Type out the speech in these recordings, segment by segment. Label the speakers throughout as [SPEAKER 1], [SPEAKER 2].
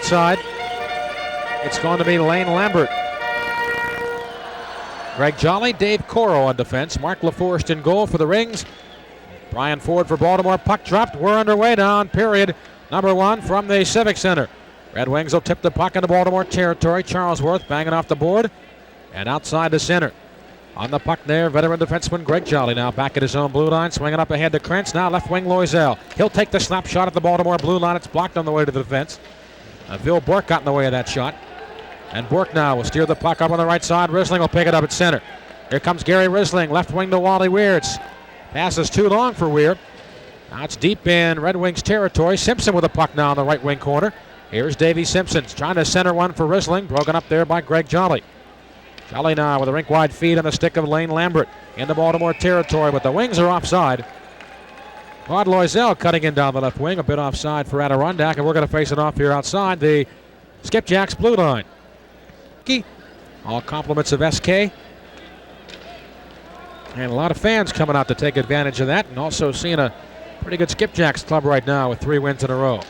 [SPEAKER 1] side. It's going to be Lane Lambert. Greg Jolly, Dave Coro on defense. Mark LaForest in goal for the Rings. Brian Ford for Baltimore. Puck dropped. We're underway now on period number 1 from the Civic Center. Red Wings will tip the puck into Baltimore territory. Charlesworth banging off the board and outside the center. On the puck there, veteran defenseman Greg Jolly now back at his own blue line, swinging up ahead to Krentz. Now left wing Loisel. He'll take the slap shot at the Baltimore blue line. It's blocked on the way to the defense. Phil Bourque got in the way of that shot. And Bourque now will steer the puck up on the right side. Risling will pick it up at center. Here comes Gary Risling, left wing to Wally Weirds. Pass is too long for Weir. Now it's deep in Red Wings territory. Simpson with the puck now in the right wing corner. Here's Davey Simpson trying to center one for Risling. Broken up there by Greg Jolly. Jolly now with a rink-wide feed on the stick of Lane Lambert into Baltimore territory, but the Wings are offside. Claude Loisel cutting in down the left wing, a bit offside for Adirondack, and we're going to face it off here outside the Skipjacks blue line. All compliments of SK. And a lot of fans coming out to take advantage of that, and also seeing a pretty good Skipjacks club right now with 3 wins in a row.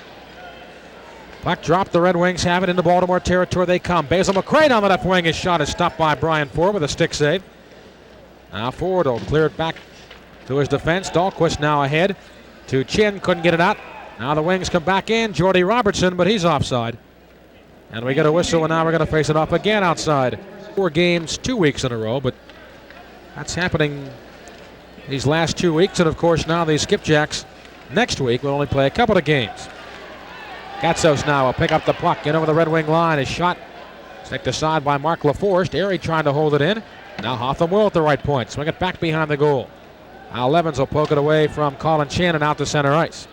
[SPEAKER 1] Puck dropped. The Red Wings have it into Baltimore territory. They come. Basil McRae on the left wing. His shot is stopped by Brian Ford with a stick save. Now Ford will clear it back to his defense. Dahlquist now ahead to Chin. Couldn't get it out. Now the Wings come back in. Jordy Robertson, but he's offside. And we get a whistle, and now we're going to face it off again outside. 4 games, 2 weeks in a row, but that's happening these last 2 weeks. And, of course, now the Skipjacks next week will only play a couple of games. Gatsos now will pick up the puck in over the Red Wing line. His shot sticked aside by Mark LaForest. Airy trying to hold it in. Now Hotham will at the right point. Swing it back behind the goal. Al Levens will poke it away from Colin Chin and out to center ice.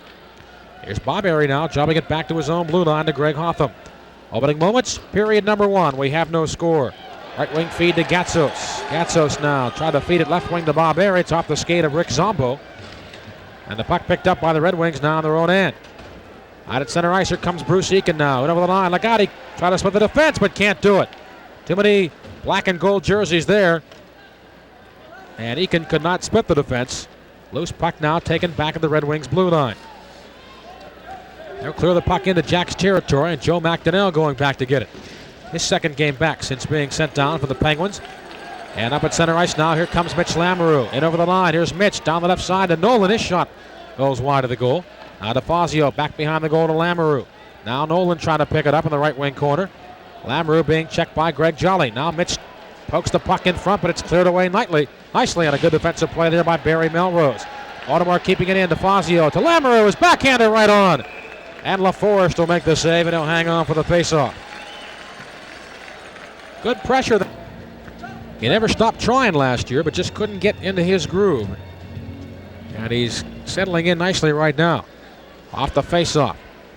[SPEAKER 1] Here's Bob Airy now, jobbing it back to his own blue line to Greg Hotham. Opening moments, period number 1. We have no score. Right wing feed to Gatsos. Gatsos now trying to feed it left wing to Bob Airy. It's off the skate of Rick Zombo. And the puck picked up by the Red Wings now on their own end. Out at center ice, here comes Bruce Eakin now. In over the line, Legati trying to split the defense, but can't do it. Too many black and gold jerseys there. And Eakin could not split the defense. Loose puck now taken back at the Red Wings blue line. They'll clear the puck into Jack's territory, and Joe McDonnell going back to get it. His second game back since being sent down for the Penguins. And up at center ice now, here comes Mitch Lamoureux. In over the line, here's Mitch down the left side to Nolan. His shot goes wide of the goal. Now DeFazio back behind the goal to Lamoureux. Now Nolan trying to pick it up in the right wing corner. Lamoureux being checked by Greg Jolly. Now Mitch pokes the puck in front, but it's cleared away nicely on a good defensive play there by Barry Melrose. Baltimore keeping it in. DeFazio to Lamoureux. His backhander right on. And LaForest will make the save, and he'll hang on for the faceoff. Good pressure. He never stopped trying last year, but just couldn't get into his groove. And he's settling in nicely right now. Off the faceoff.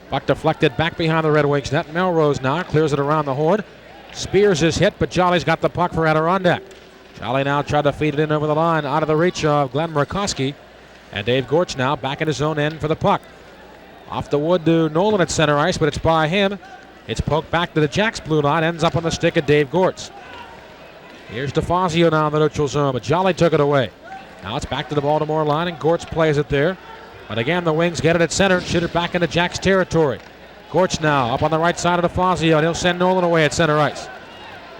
[SPEAKER 1] Puck deflected back behind the Red Wings net. Melrose now clears it around the horn. Spears is hit, but Jolly's got the puck for Adirondack. Jolly now tried to feed it in over the line, out of the reach of Glenn Murkowski. And Dave Gortz now back in his own end for the puck. Off the wood to Nolan at center ice, but it's by him. It's poked back to the Jacks blue line, ends up on the stick of Dave Gortz. Here's DeFazio now in the neutral zone, but Jolly took it away. Now it's back to the Baltimore line, and Gortz plays it there. But again, the Wings get it at center and shoot it back into Jacks territory. Gortz now up on the right side of DeFazio, and he'll send Nolan away at center ice.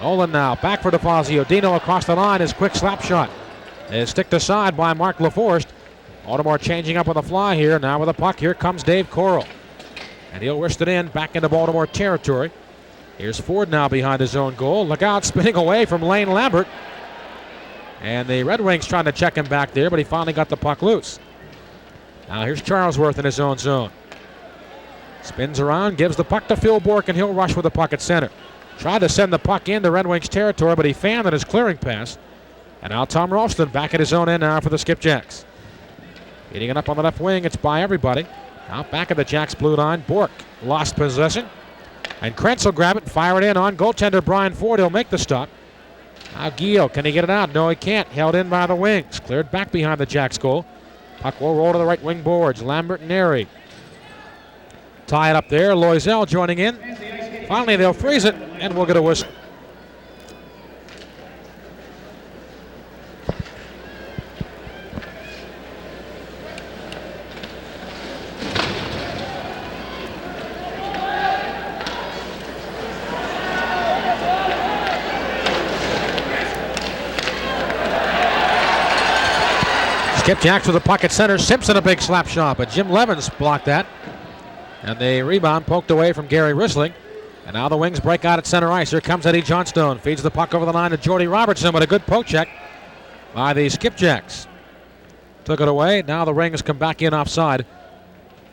[SPEAKER 1] Nolan now back for DeFazio. Dino across the line, his quick slap shot is sticked aside by Mark LaForest. Baltimore changing up on the fly here. Now with the puck, here comes Dave Coral. And he'll wrist it in back into Baltimore territory. Here's Ford now behind his own goal. Look out, spinning away from Lane Lambert. And the Red Wings trying to check him back there, but he finally got the puck loose. Now here's Charlesworth in his own zone. Spins around, gives the puck to Phil Bourque, and he'll rush with the puck at center. Tried to send the puck into Red Wings territory, but he fanned at his clearing pass. And now Tom Ralston back at his own end now for the Skipjacks. Getting it up on the left wing, it's by everybody. Now back of the Jacks blue line, Bourque lost possession. And Krentz will grab it and fire it in on goaltender Brian Ford. He'll make the stop. Now Gio, can he get it out? No, he can't. Held in by the Wings. Cleared back behind the Jacks goal. Puck will roll to the right wing boards. Lambert and Airy tie it up there. Loisel joining in. Finally, they'll freeze it, and we'll get a whistle. Skipjacks with a puck at center. Simpson a big slap shot, but Jim Levens blocked that. And the rebound poked away from Gary Risling. And now the Wings break out at center ice. Here comes Eddie Johnstone. Feeds the puck over the line to Jordy Robertson, but a good poke check by the Skipjacks. Took it away. Now the Wings come back in offside.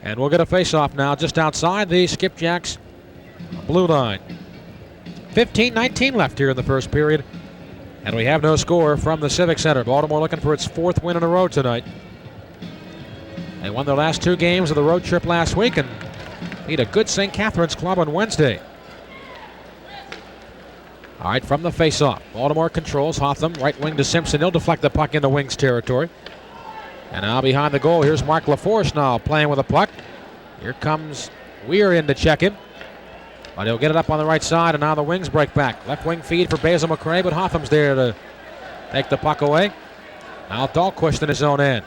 [SPEAKER 1] And we'll get a face-off now just outside the Skipjacks blue line. 15-19 left here in the first period. And we have no score from the Civic Center. Baltimore looking for its 4th win in a row tonight. They won their last 2 games of the road trip last week and beat a good St. Catharines club on Wednesday. All right, from the face-off, Baltimore controls. Hotham, right wing to Simpson. He'll deflect the puck into Wings territory. And now behind the goal, here's Mark LaForce now playing with a puck. Here comes Weir in to check him. But he'll get it up on the right side, and now the Wings break back. Left wing feed for Basil McRae, but Hotham's there to take the puck away. Now Dahlquist in his own end.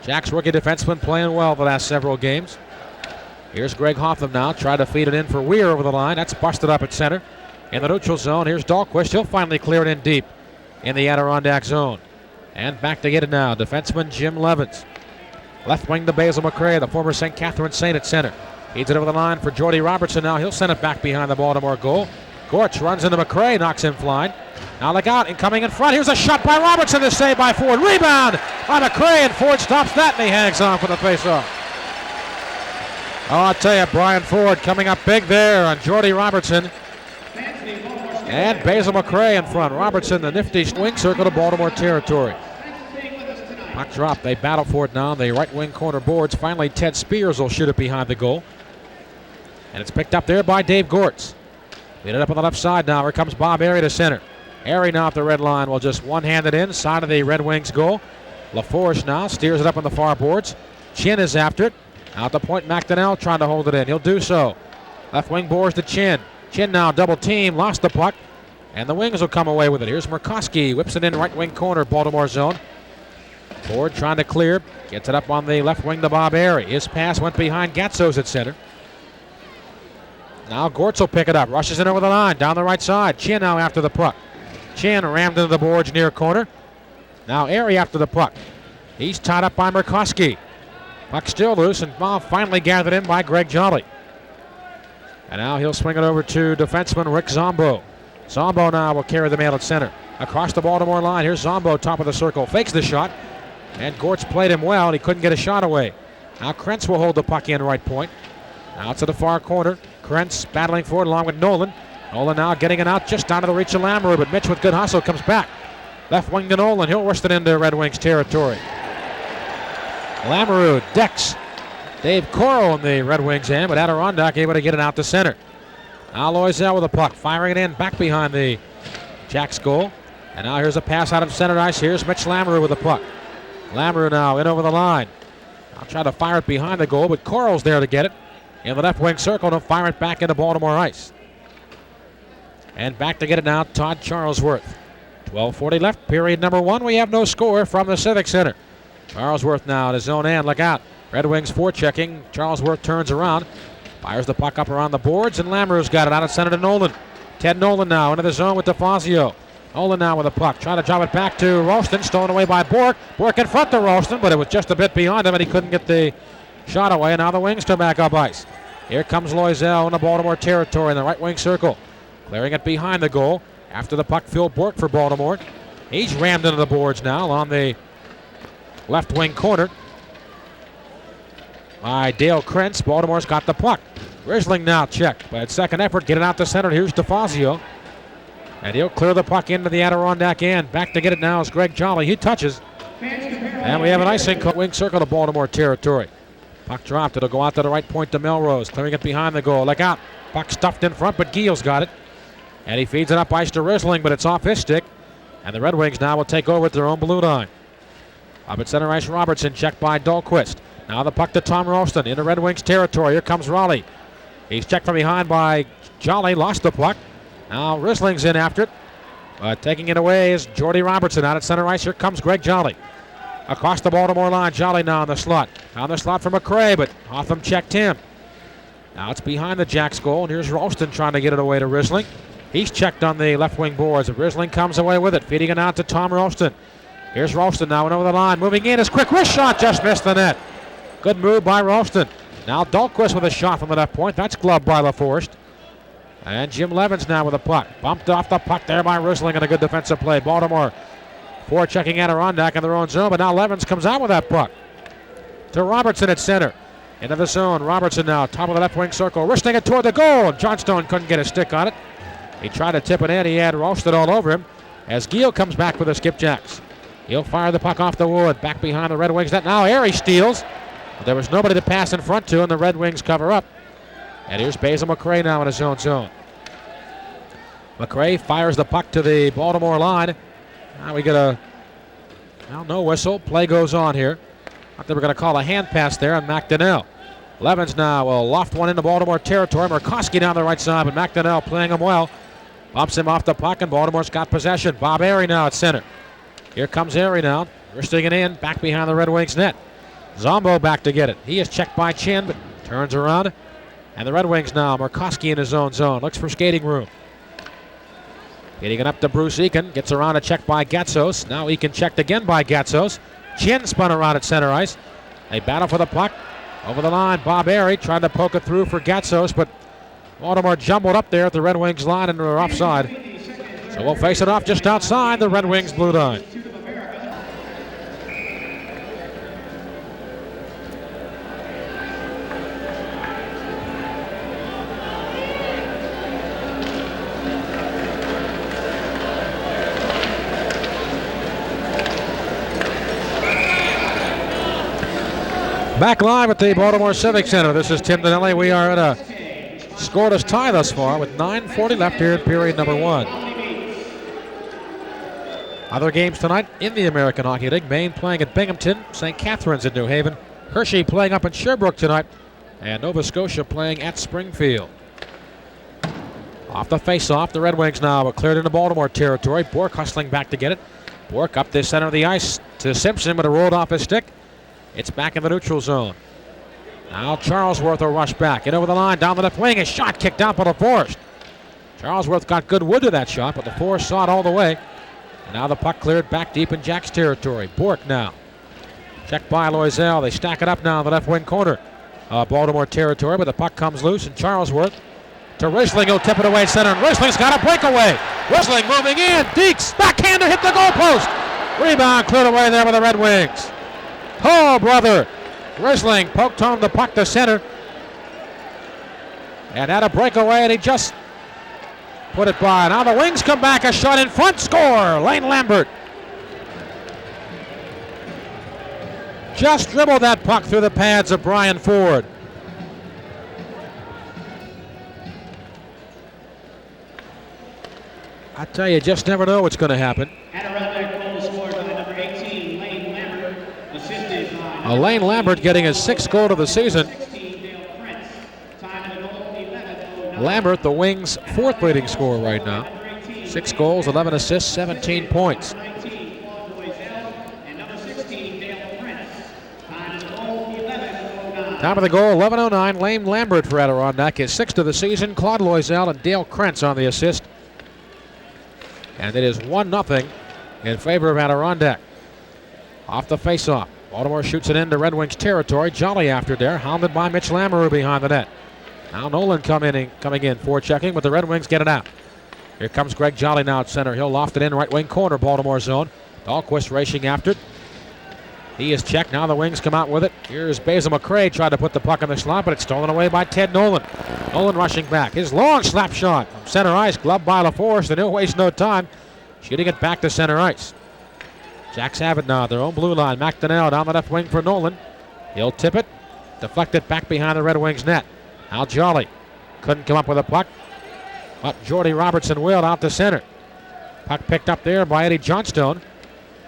[SPEAKER 1] Jack's rookie defenseman playing well the last several games. Here's Greg Hotham now, try to feed it in for Weir over the line. That's busted up at center. In the neutral zone, here's Dahlquist. He'll finally clear it in deep in the Adirondack zone. And back to get it now, defenseman Jim Levens. Left wing to Basil McRae, the former St. Catharines Saint at center. Feeds it over the line for Jordy Robertson now. He'll send it back behind the Baltimore goal. Gortz runs into McRae, knocks him flying. Now look out, and coming in front. Here's a shot by Robertson, the save by Ford. Rebound by McRae, and Ford stops that, and he hangs on for the faceoff. Oh, I'll tell you, Brian Ford coming up big there on Jordy Robertson. And Basil McRae in front. Robertson, the nifty wing circle to Baltimore territory. Puck drop. They battle for it now on the right wing corner boards. Finally, Ted Spears will shoot it behind the goal. And it's picked up there by Dave Gortz. Beat it up on the left side now. Here comes Bob Airy to center. Airy now at the red line will just one-hand it in. Side of the Red Wings goal. LaForce now steers it up on the far boards. Chin is after it. Out the point, McDonnell trying to hold it in. He'll do so. Left wing boards to Chin. Chin now double team. Lost the puck. And the Wings will come away with it. Here's Murkowski. Whips it in right wing corner, Baltimore zone. Ford trying to clear. Gets it up on the left wing to Bob Airy. His pass went behind Gatsos at center. Now Gortz will pick it up. Rushes in over the line. Down the right side. Chin now after the puck. Chin rammed into the boards near corner. Now Airy after the puck. He's tied up by Murkowski. Puck still loose, and ball finally gathered in by Greg Jolly. And now he'll swing it over to defenseman Rick Zombo. Zombo now will carry the mail at center. Across the Baltimore line, here's Zombo, top of the circle. Fakes the shot, and Gortz played him well, and he couldn't get a shot away. Now Krentz will hold the puck in right point. Now to the far corner. Krentz battling for it along with Nolan. Nolan now getting it out just down to the reach of Lamoureux, but Mitch with good hustle comes back. Left wing to Nolan. He'll wrist it into Red Wings territory. Lamoureux decks Dave Coro in the Red Wings end, but Adirondack able to get it out to center. Now Loisel with the puck, firing it in back behind the Jacks goal. And now here's a pass out of center ice. Here's Mitch Lamoureux with the puck. Lamoureux now in over the line. I'll try to fire it behind the goal, but Coro's there to get it. In the left wing circle to fire it back into Baltimore ice. And back to get it now, Todd Charlesworth. 12:40 left, period number 1. We have no score from the Civic Center. Charlesworth now at his own end. Look out. Red Wings forechecking. Charlesworth turns around. Fires the puck up around the boards, and Lamoureux's got it out of center to Nolan. Ted Nolan now into the zone with DeFazio. Nolan now with the puck. Trying to drop it back to Ralston. Stolen away by Bork. Bork in front to Ralston, but it was just a bit beyond him, and he couldn't get the shot away. And now the Wings come back up ice. Here comes Loisel in the Baltimore territory in the right wing circle. Clearing it behind the goal. After the puck, Phil Bork for Baltimore. He's rammed into the boards now on the left wing corner by Dale Krentz. Baltimore's got the puck. Risling now checked, but at second effort, get it out to center. Here's DeFazio. And he'll clear the puck into the Adirondack end. Back to get it now is Greg Jolly. He touches. And we have an icing wing circle to Baltimore territory. Puck dropped. It'll go out to the right point to Melrose. Clearing it behind the goal. Look out. Puck stuffed in front, but Giel's got it. And he feeds it up ice to Risling, but it's off his stick. And the Red Wings now will take over at their own blue line. Up at center ice, Robertson checked by Dahlquist. Now the puck to Tom Ralston into Red Wings territory. Here comes Raleigh. He's checked from behind by Jolly. Lost the puck. Now Risling's in after it. Taking it away is Jordy Robertson out at center ice. Here comes Greg Jolly. Across the Baltimore line, Jolly now in the slot. On the slot for McRae, but Hotham checked him. Now it's behind the Jacks goal, and here's Ralston trying to get it away to Risling. He's checked on the left wing boards. Risling comes away with it, feeding it out to Tom Ralston. Here's Ralston now and over the line. Moving in. His quick wrist shot just missed the net. Good move by Ralston. Now Dahlquist with a shot from the left point. That's gloved by LaForest. And Jim Levens now with a puck. Bumped off the puck there by Rusling and a good defensive play. Baltimore forechecking Adirondack in their own zone, but now Levens comes out with that puck. To Robertson at center. Into the zone. Robertson now, top of the left wing circle. Wristing it toward the goal. Johnstone couldn't get a stick on it. He tried to tip it in. He had Ralston all over him. As Giel comes back for the Skipjacks. He'll fire the puck off the wood. Back behind the Red Wings net. Now Airy steals. But there was nobody to pass in front to, and the Red Wings cover up. And here's Basil McRae now in his own zone. McRae fires the puck to the Baltimore line. Now we get no whistle. Play goes on here. I thought they were going to call a hand pass there on McDonnell. Levens now will loft one into Baltimore territory. Murkowski down the right side, but McDonnell playing him well. Bumps him off the puck, and Baltimore's got possession. Bob Airy now at center. Here comes Airy now. Wristing it in, back behind the Red Wings net. Zombo back to get it. He is checked by Chin, but turns around. And the Red Wings now, Murkowski in his own zone. Looks for skating room. Getting it up to Bruce Eakin. Gets around a check by Gatsos. Now Eakin checked again by Gatsos. Chin spun around at center ice. They battle for the puck. Over the line, Bob Airy tried to poke it through for Gatsos, but Baltimore jumbled up there at the Red Wings line and they're offside. So we'll face it off just outside the Red Wings blue line. Back live at the Baltimore Civic Center. This is Tim Donnelly. We are at a scoreless tie thus far with 9:40 left here in period number 1. Other games tonight in the American Hockey League. Maine playing at Binghamton, St. Catharines in New Haven, Hershey playing up in Sherbrooke tonight, and Nova Scotia playing at Springfield. Off the face-off, the Red Wings now are cleared into Baltimore territory. Bourque hustling back to get it. Bourque up the center of the ice to Simpson, but it rolled off his stick. It's back in the neutral zone. Now Charlesworth will rush back. Get over the line, down the left wing. A shot kicked out by LaForest. Charlesworth got good wood to that shot, but LaForest saw it all the way. And now the puck cleared back deep in Jack's territory. Bourque now. Checked by Loisel. They stack it up now in the left wing corner. Baltimore territory, but the puck comes loose, and Charlesworth to Risling. He'll tip it away at center, and Risling's got a breakaway. Risling moving in. Deeks, backhander, hit the goalpost. Rebound cleared away there by the Red Wings. Oh, brother. Risling poked home the puck to center. And had a breakaway, and he just put it by. Now the Wings come back, a shot in front, score. Lane Lambert. Just dribbled that puck through the pads of Brian Ford. I tell you, just never know what's going to happen.
[SPEAKER 2] Adirondack goal scored by number 18, Lane Lambert, assisted by
[SPEAKER 1] Lane Lambert getting his 6th goal of the season.
[SPEAKER 2] 16, Dale Prince. Time of the goal, 11.
[SPEAKER 1] Lambert, the Wings' 4th leading scorer right now. 6 goals, 11 assists, 17 points.
[SPEAKER 2] 19, Claude Loisel, and number 16, Dale Prince. Time of the goal, 11:09.
[SPEAKER 1] Top of the goal, 11:09. Lane Lambert for Adirondack, his 6th of the season. Claude Loisel and Dale Krentz on the assist. And it is 1-0 in favor of Adirondack. Off the faceoff. Baltimore shoots it into Red Wings territory. Jolly after there, hounded by Mitch Lamoureux behind the net. Now Nolan coming in, forechecking, but the Red Wings get it out. Here comes Greg Jolly now at center. He'll loft it in right wing corner, Baltimore zone. Dahlquist racing after it. He is checked. Now the Wings come out with it. Here's Basil McRae tried to put the puck in the slot, but it's stolen away by Ted Nolan. Nolan rushing back. His long slap shot from center ice, gloved by LaForest, and he'll waste no time shooting it back to center ice. Jacks have it now, their own blue line. McDonnell down the left wing for Nolan. He'll tip it, deflect it back behind the Red Wings net. Now Jolly couldn't come up with a puck, but Jordy Robertson will out to center. Puck picked up there by Eddie Johnstone.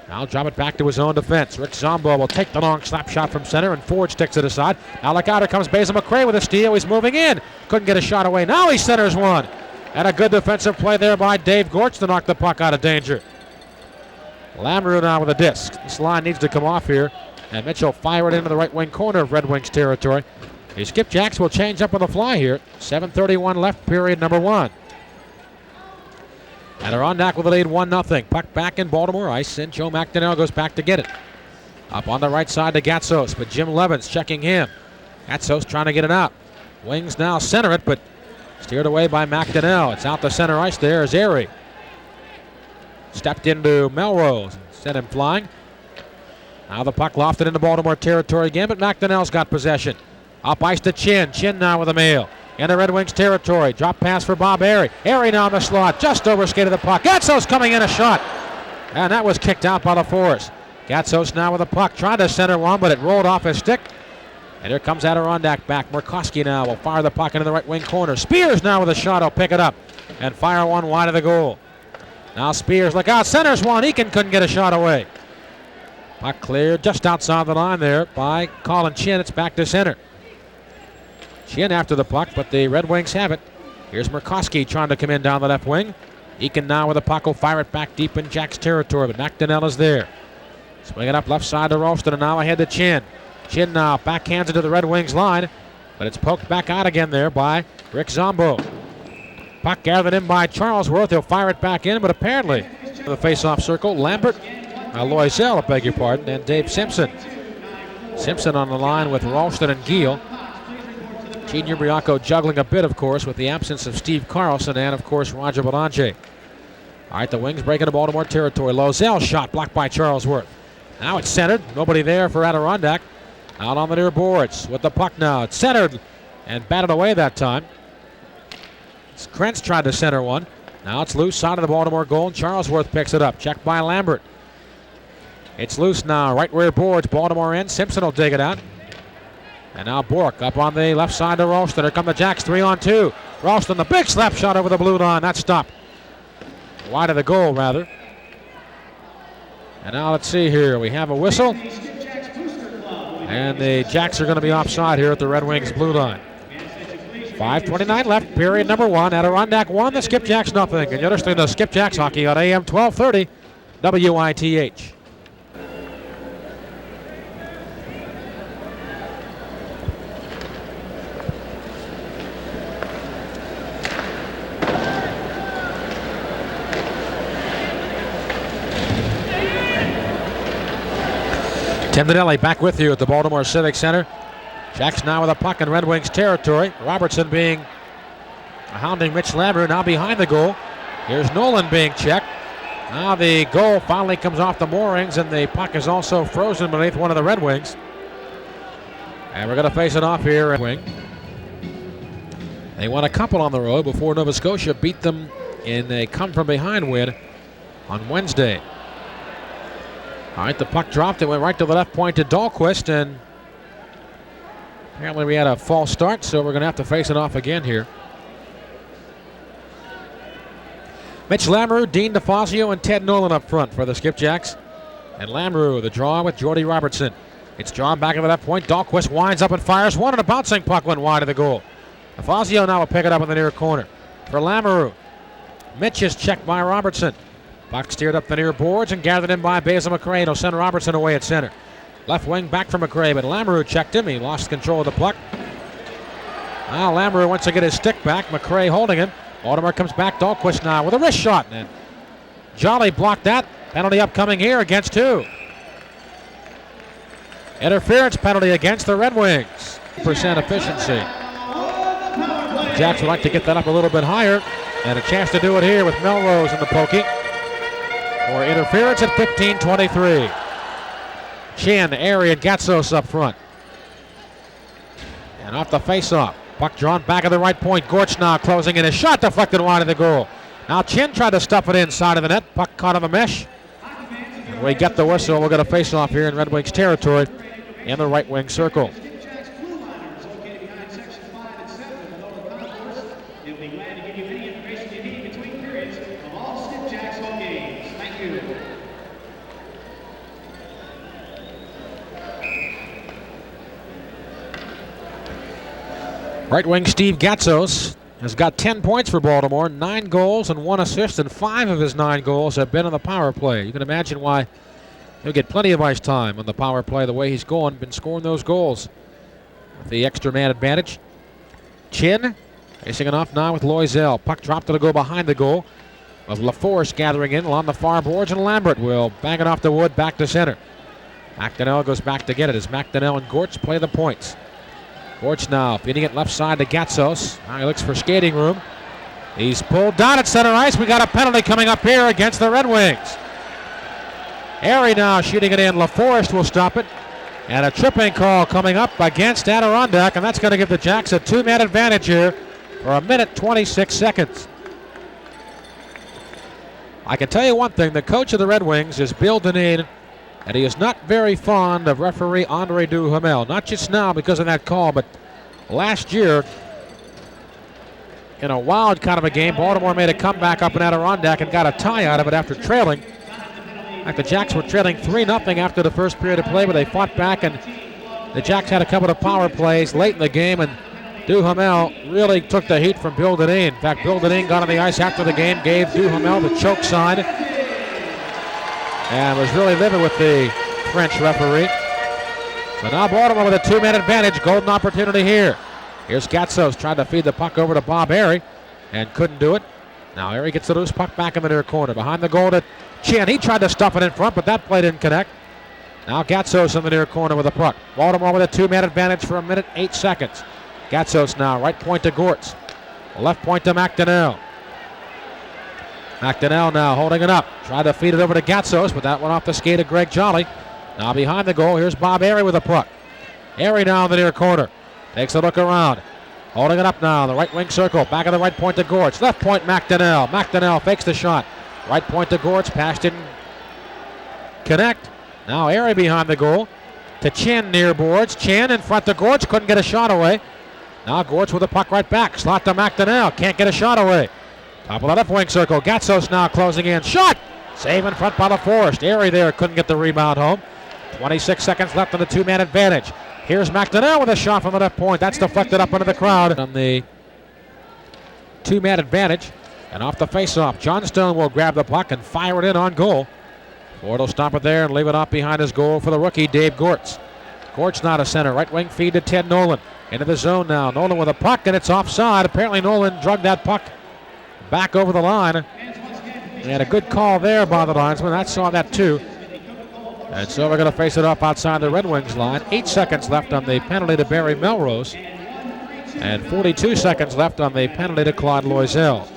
[SPEAKER 1] Now drop it back to his own defense. Rick Zombo will take the long slap shot from center, and Ford sticks it aside. Now look out, here comes Basil McRae with a steal. He's moving in. Couldn't get a shot away. Now he centers one. And a good defensive play there by Dave Gortz to knock the puck out of danger. Lamoureux now with a disc. This line needs to come off here, and Mitchell fire it into the right wing corner of Red Wings territory. The Skipjacks will change up on the fly here. 7:31 left, period number 1. And Adirondack with the lead 1-0. Puck back in Baltimore ice, and Joe McDonnell goes back to get it. Up on the right side to Gatsos, but Jim Levens checking him. Gatsos trying to get it out. Wings now center it, but steered away by McDonnell. It's out the center ice there as Airy stepped into Melrose and sent him flying. Now the puck lofted into Baltimore territory again, but McDonnell's got possession. Up ice to Chin. Chin now with a mail. Into Red Wings territory. Drop pass for Bob Airy. Airy now in the slot. Just overskated the puck. Gatsos coming in a shot. And that was kicked out by LaForce. Gatsos now with the puck. Tried to center one, but it rolled off his stick. And here comes Adirondack back. Murkowski now will fire the puck into the right wing corner. Spears now with a shot. He'll pick it up and fire one wide of the goal. Now Spears, look out. Centers one. Eakin couldn't get a shot away. Puck cleared just outside the line there by Colin Chin. It's back to center. Chin after the puck, but the Red Wings have it. Here's Murkowski trying to come in down the left wing. Eakin now with the puck will fire it back deep in Jack's territory, but McDonnell is there. Swing it up left side to Ralston, and now ahead to Chin. Chin now backhands it to the Red Wings line, but it's poked back out again there by Rick Zombo. Puck gathered in by Charlesworth. He'll fire it back in, but apparently the face-off circle, Lambert, Loisel, I beg your pardon, and Dave Simpson. Simpson on the line with Ralston and Giel. Gene Ubriaco juggling a bit, of course, with the absence of Steve Carlson and, of course, Roger Belanger. All right, the Wings break into Baltimore territory. Loisel shot blocked by Charlesworth. Now it's centered. Nobody there for Adirondack. Out on the near boards with the puck now. It's centered and batted away that time. Krentz tried to center one. Now it's loose side of the Baltimore goal, and Charlesworth picks it up. Checked by Lambert. It's loose now. Right rear boards. Baltimore in. Simpson will dig it out. And now Bork up on the left side to Ralston. Here come the Jacks 3-on-2. Ralston, the big slap shot over the blue line. That's stopped. Wide of the goal, rather. And now let's see here. We have a whistle. And the Jacks are going to be offside here at the Red Wings blue line. 5:29 left, period number 1. Adirondack 1, the Skipjacks nothing. And you're listening to Skipjacks hockey on AM 1230 WITH. Tim Dinelli back with you at the Baltimore Civic Center. Jacks now with a puck in Red Wings territory. Robertson hounding Mitch Lambert now behind the goal. Here's Nolan being checked. Now the goal finally comes off the moorings, and the puck is also frozen beneath one of the Red Wings. And we're going to face it off here. They won a couple on the road before Nova Scotia beat them in a come-from-behind win on Wednesday. All right, the puck dropped. It went right to the left point to Dahlquist, and apparently we had a false start, so we're going to have to face it off again here. Mitch Lamoureux, Dean DeFazio, and Ted Nolan up front for the Skipjacks. And Lamoureux, the draw with Jordy Robertson. It's drawn back at the left point. Dahlquist winds up and fires one, and a bouncing puck went wide of the goal. DeFazio now will pick it up in the near corner for Lamoureux. Mitch is checked by Robertson. Puck steered up the near boards and gathered in by Basil McRae. He'll send Robertson away at center. Left wing back from McRae, but Lamoureux checked him. He lost control of the puck. Now Lamoureux wants to get his stick back. McRae holding him. Baltimore comes back. Dahlquist now with a wrist shot. And Jolly blocked that. Penalty upcoming here against two. Interference penalty against the Red Wings. % efficiency. The Jacks would like to get that up a little bit higher. And a chance to do it here with Melrose in the pokey. For interference at 15:23. Chin, Airy, and Gatsos up front. And off the face-off. Puck drawn back at the right point. Gorch now closing in. A shot deflected wide of the goal. Now Chin tried to stuff it inside of the net. Puck caught on the mesh. And we get the whistle. We're going to face off here in Red Wings territory in the right wing circle. Right wing Steve Gatsos has got 10 points for Baltimore, 9 goals and 1 assist, and 5 of his 9 goals have been on the power play. You can imagine why he'll get plenty of ice time on the power play the way he's going, been scoring those goals with the extra man advantage. Chin facing it off now with Loisel. Puck dropped to go behind the goal. of LaForce gathering in along the far boards, and Lambert will bang it off the wood back to center. McDonnell goes back to get it as McDonnell and Gortz play the points. Gortz now feeding it left side to Gatsos. Now he looks for skating room. He's pulled down at center ice. We got a penalty coming up here against the Red Wings. Airy now shooting it in. LaForest will stop it. And a tripping call coming up against Adirondack, and that's going to give the Jacks a 2-man advantage here for 1:26 seconds. I can tell you one thing, the coach of the Red Wings is Bill Dineen, and he is not very fond of referee Andre Duhamel. Not just now because of that call, but last year in a wild kind of a game, Baltimore made a comeback up in Adirondack and got a tie out of it after trailing. In fact, the Jacks were trailing 3-0 after the first period of play, but they fought back, and the Jacks had a couple of power plays late in the game, and Duhamel really took the heat from Bill Dineen. In fact, Bill Dineen got on the ice after the game, gave Duhamel the choke sign, and was really livid with the French referee. So now Baltimore with a 2-man advantage, golden opportunity here. Here's Gatsos trying to feed the puck over to Bob Airy, and couldn't do it. Now Airy gets the loose puck back in the near corner. Behind the goal to Chin. He tried to stuff it in front, but that play didn't connect. Now Gatsos in the near corner with the puck. Baltimore with a 2-man advantage for 1:08. Gatsos now, right point to Gortz. Left point to McDonnell. McDonnell now holding it up. Tried to feed it over to Gatsos, but that went off the skate of Greg Jolly. Now behind the goal, here's Bob Airy with the puck. Airy now in the near corner. Takes a look around. Holding it up now in the right wing circle. Back of the right point to Gortz. Left point McDonnell. McDonnell fakes the shot. Right point to Gortz. Pass didn't connect. Now Airy behind the goal. To Chin near boards. Chin in front to Gortz. Couldn't get a shot away. Now Gortz with the puck right back. Slot to McDonnell. Can't get a shot away. Top of the left wing circle. Gatsos now closing in. Shot! Save in front by LaForest. Airy there couldn't get the rebound home. 26 seconds left on the 2-man advantage. Here's McDonnell with a shot from the left point. That's deflected up into the crowd on the 2-man advantage. And off the faceoff, Johnstone will grab the puck and fire it in on goal. Ford will stop it there and leave it off behind his goal for the rookie, Dave Gortz. Gortz not a center. Right wing feed to Ted Nolan. Into the zone now. Nolan with a puck, and it's offside. Apparently Nolan drugged that puck back over the line. He had a good call there by the linesman. I saw that too. And so we're going to face it off outside the Red Wings line. 8 seconds left on the penalty to Barry Melrose. And 42 seconds left on the penalty to Claude Loisel.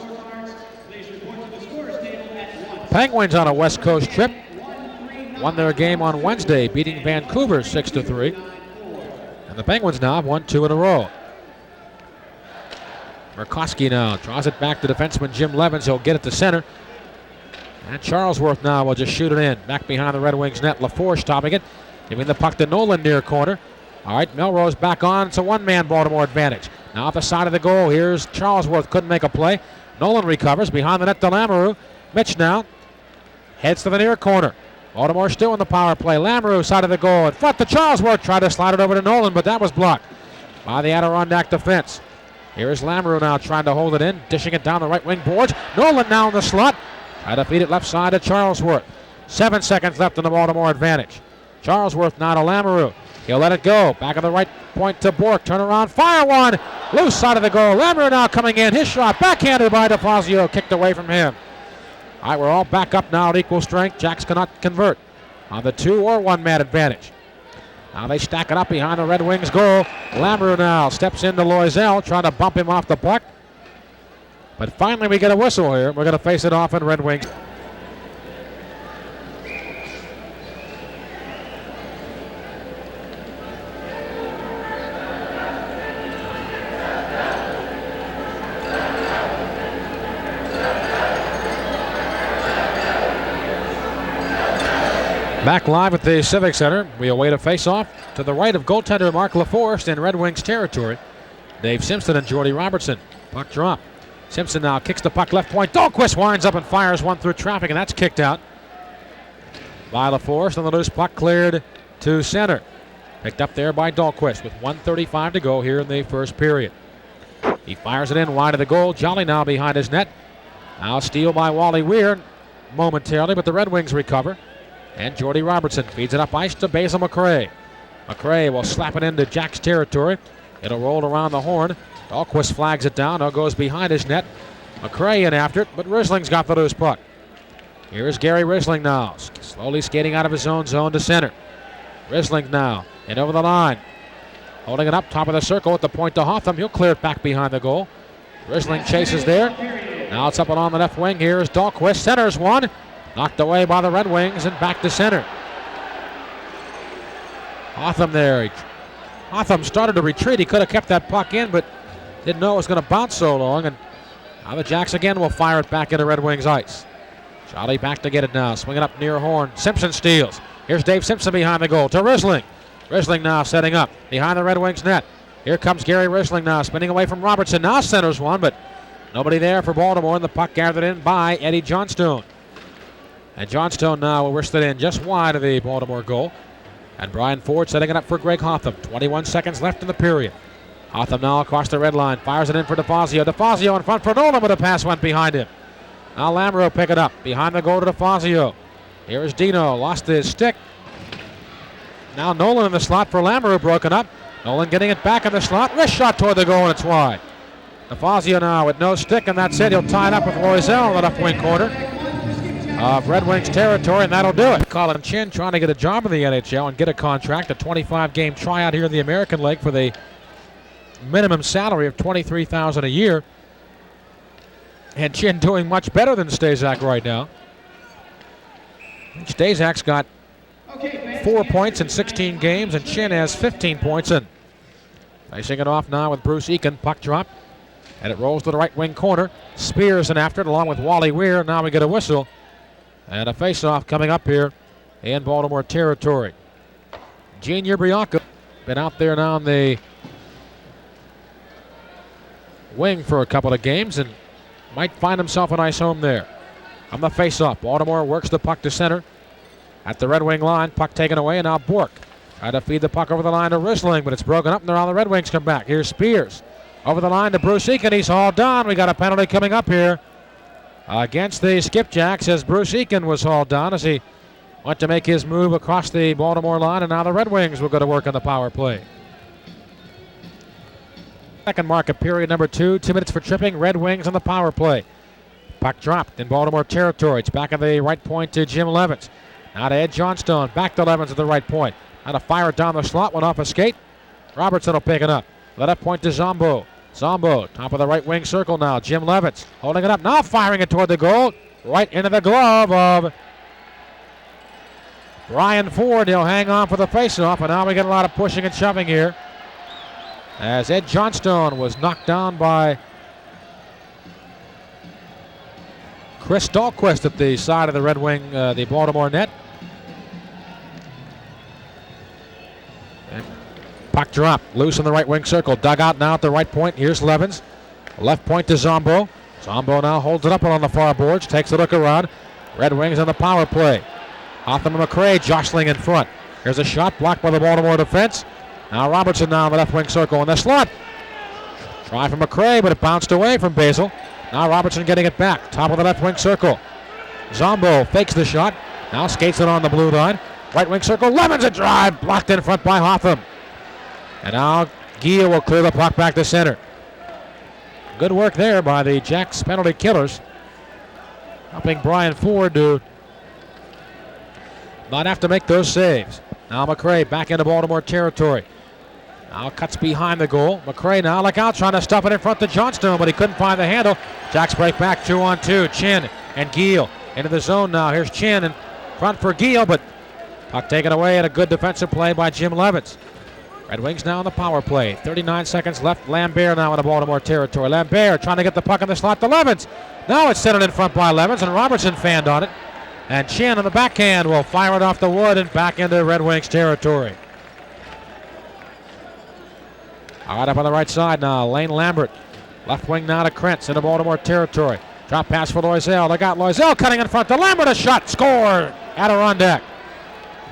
[SPEAKER 1] Penguins on a West Coast trip. Won their game on Wednesday, beating Vancouver 6-3. And the Penguins now have won 2 in a row. Murkowski now draws it back to defenseman Jim Levens. He'll get it to center. And Charlesworth now will just shoot it in. Back behind the Red Wings net. LaForce stopping it. Giving the puck to Nolan near corner. All right, Melrose back on. It's a 1-man Baltimore advantage. Now off the side of the goal. Here's Charlesworth. Couldn't make a play. Nolan recovers. Behind the net to Lamoureux. Mitch now heads to the near corner. Baltimore still in the power play. Lamoureux side of the goal. In front to Charlesworth. Tried to slide it over to Nolan, but that was blocked by the Adirondack defense. Here's Lamoureux now trying to hold it in. Dishing it down the right wing boards. Nolan now in the slot. Try to feed it left side to Charlesworth. 7 seconds left in the Baltimore advantage. Charlesworth now to Lamoureux. He'll let it go. Back of the right point to Bork. Turn around. Fire one. Loose side of the goal. Lamoureux now coming in. His shot backhanded by DeFazio. Kicked away from him. All right, we're all back up now at equal strength. Jacks cannot convert on the 2 or 1-man advantage. Now they stack it up behind the Red Wings goal. Lamoureux now steps into Loisel, trying to bump him off the puck. But finally we get a whistle here. We're going to face it off in Red Wings. Back live at the Civic Center. We await a face-off to the right of goaltender Mark LaForest in Red Wings territory. Dave Simpson and Jordy Robertson. Puck drop. Simpson now kicks the puck left point. Dahlquist winds up and fires one through traffic, and that's kicked out by LaForest. And the loose puck cleared to center. Picked up there by Dahlquist with 1:35 to go here in the first period. He fires it in wide of the goal. Jolly now behind his net. Now steal by Wally Weir momentarily, but the Red Wings recover. And Jordy Robertson feeds it up ice to Basil McRae. McRae will slap it into Jack's territory. It'll roll around the horn. Dahlquist flags it down. Now goes behind his net. McCray in after it, but Risling's got the loose puck. Here's Gary Risling now, slowly skating out of his own zone to center. Risling now, and over the line. Holding it up, top of the circle at the point to Hotham. He'll clear it back behind the goal. Risling chases there. Now it's up and on the left wing. Here's Dahlquist, centers one. Knocked away by the Red Wings and back to center. Hotham there. Hotham started to retreat. He could have kept that puck in, but didn't know it was going to bounce so long. And now the Jacks again will fire it back into Red Wings ice. Charlie back to get it now. Swinging up near horn. Simpson steals. Here's Dave Simpson behind the goal to Risling. Risling now setting up behind the Red Wings net. Here comes Gary Risling now, spinning away from Robertson. Now centers one, but nobody there for Baltimore, and the puck gathered in by Eddie Johnstone. And Johnstone now will wrist it in just wide of the Baltimore goal. And Brian Ford setting it up for Greg Hotham. 21 seconds left in the period. Hotham now across the red line, fires it in for DeFazio. DeFazio in front for Nolan, but a pass went behind him. Now Lamoureux pick it up behind the goal to DeFazio. Here's Dino, lost his stick. Now Nolan in the slot for Lamoureux, broken up. Nolan getting it back in the slot. Wrist shot toward the goal, and it's wide. DeFazio now with no stick, and that's it. He'll tie it up with Loisel in the left wing corner of Red Wings territory, and that'll do it. Colin Chin trying to get a job in the NHL and get a contract, a 25-game tryout here in the American League for the minimum salary of $23,000 a year. And Chin doing much better than Staszak right now. Staszak's got 4 points in 16 games, and Chin has 15 points in. Facing it off now with Bruce Eakin. Puck drop, and it rolls to the right wing corner. Spears in after it along with Wally Weir. Now we get a whistle. And a face-off coming up here in Baltimore territory. Gene Ubriaco been out there now on the wing for a couple of games and might find himself a nice home there. On the face-off, Baltimore works the puck to center. At the Red Wing line, puck taken away, and now Bourque trying to feed the puck over the line to Risling, but it's broken up, and now the Red Wings come back. Here's Spears over the line to Bruce Eakin. He's hauled down. We got a penalty coming up here against the Skipjacks as Bruce Eakin was hauled down as he went to make his move across the Baltimore line, and now the Red Wings will go to work on the power play. Second mark of period number 2. 2 minutes for tripping. Red Wings on the power play. Puck dropped in Baltimore territory. It's back at the right point to Jim Levens. Now to Ed Johnstone. Back to Levens at the right point. Now to fire it down the slot. Went off a skate. Robertson will pick it up. Let up point to Zombo. Zombo, top of the right wing circle now. Jim Levens holding it up. Now firing it toward the goal. Right into the glove of Brian Ford. He'll hang on for the faceoff. And now we get a lot of pushing and shoving here, as Ed Johnstone was knocked down by Chris Dahlquist at the side of the Red Wing, the Baltimore net. And puck drop, loose in the right wing circle. Dug out now at the right point. Here's Levens. Left point to Zombo. Zombo now holds it up on the far boards, takes a look around. Red Wings on the power play. Hotham and McCray jostling in front. Here's a shot blocked by the Baltimore defense. Now Robertson now in the left wing circle in the slot. Try from McCray, but it bounced away from Basil. Now Robertson getting it back. Top of the left wing circle. Zombo fakes the shot. Now skates it on the blue line. Right wing circle. Levens a drive. Blocked in front by Hotham. And now Gia will clear the puck back to center. Good work there by the Jacks penalty killers, helping Brian Ford to not have to make those saves. Now McCray back into Baltimore territory. Now cuts behind the goal. McCray now look out, trying to stuff it in front to Johnstone, but he couldn't find the handle. Jacks break back 2-on-2. Chin and Giel into the zone now. Here's Chin in front for Giel, but puck taken away and a good defensive play by Jim Levens. Red Wings now on the power play. 39 seconds left. Lambert now in the Baltimore territory. Lambert trying to get the puck in the slot to Levens. Now it's centered in front by Levens, and Robertson fanned on it. And Chin on the backhand will fire it off the wood and back into Red Wings territory. All right, up on the right side now, Lane Lambert. Left wing now to Krentz into Baltimore territory. Drop pass for Loisel. They got Loisel cutting in front to Lambert. A shot. Score. Adirondack.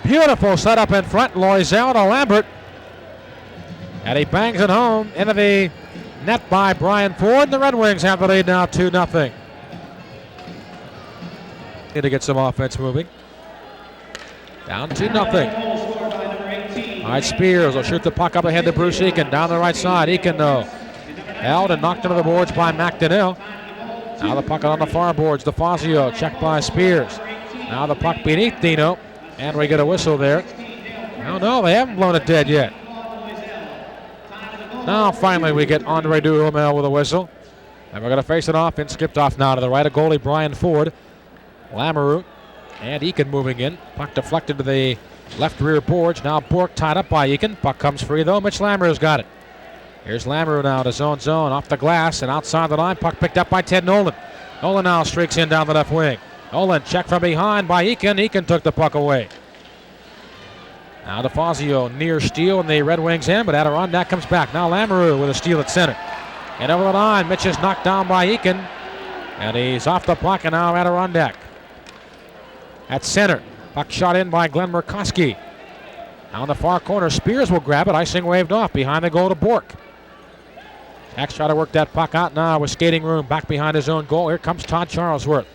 [SPEAKER 1] Beautiful setup in front. Loisel to Lambert. And he bangs it home into the net by Brian Ford. The Red Wings have the lead now 2-0. Need to get some offense moving. Down 2-0. All right, Spears will shoot the puck up ahead to Bruce Eakin. Down the right side. Eakin, though, held and knocked into the boards by McDonnell. Now the puck on the far boards. DeFazio checked by Spears. Now the puck beneath Dino. And we get a whistle there. No, they haven't blown it dead yet. Now finally we get Andre Duhamel with a whistle. And we're going to face it off and skipped off now to the right of goalie Brian Ford. Lamoureux and Eakin moving in. Puck deflected to the left rear boards. Now Bourque tied up by Eakin. Puck comes free though. Mitch Lamoureux's got it. Here's Lamoureux now to zone off the glass and outside the line. Puck picked up by Ted Nolan. Nolan now streaks in down the left wing. Nolan checked from behind by Eakin. Eakin took the puck away. Now DeFazio near steal in the Red Wings end, but Adirondack comes back. Now Lamoureux with a steal at center. And over the line, Mitch is knocked down by Eakin. And he's off the puck, and now Adirondack at center. Puck shot in by Glenn Murkowski. Now in the far corner, Spears will grab it. Icing waved off behind the goal to Bourque. Jacks try to work that puck out now with skating room back behind his own goal. Here comes Todd Charlesworth.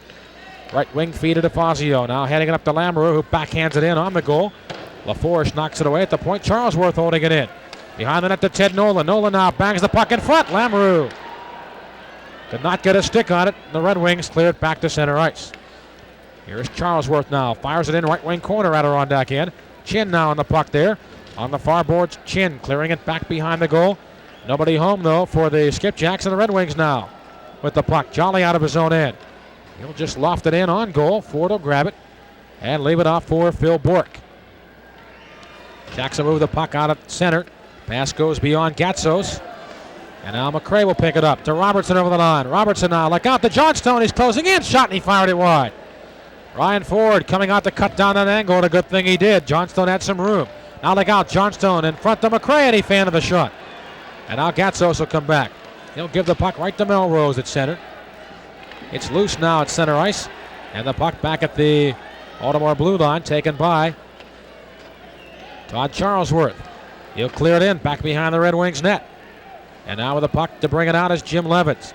[SPEAKER 1] Right wing feed to DeFazio. Now heading it up to Lamoureux, who backhands it in on the goal. LaForge knocks it away at the point. Charlesworth holding it in. Behind the net to Ted Nolan. Nolan now bangs the puck in front. Lamoureux could not get a stick on it. The Red Wings clear it back to center ice. Here's Charlesworth now. Fires it in right wing corner. Adirondack in. Chin now on the puck there. On the far boards, Chin clearing it back behind the goal. Nobody home though for the Skipjacks and the Red Wings now with the puck. Jolly out of his own end. He'll just loft it in on goal. Ford will grab it and leave it off for Phil Bourque. Jackson move the puck out at center. Pass goes beyond Gatsos. And now McRae will pick it up to Robertson over the line. Robertson now, look out to Johnstone. He's closing in. Shot and he fired it wide. Ryan Ford coming out to cut down an angle, and a good thing he did. Johnstone had some room. Now look out, Johnstone in front of McRae, and he fanned the shot. And now Gatsos will come back. He'll give the puck right to Melrose at center. It's loose now at center ice. And the puck back at the Baltimore blue line, taken by Todd Charlesworth. He'll clear it in, back behind the Red Wings net. And now with the puck to bring it out is Jim Levins.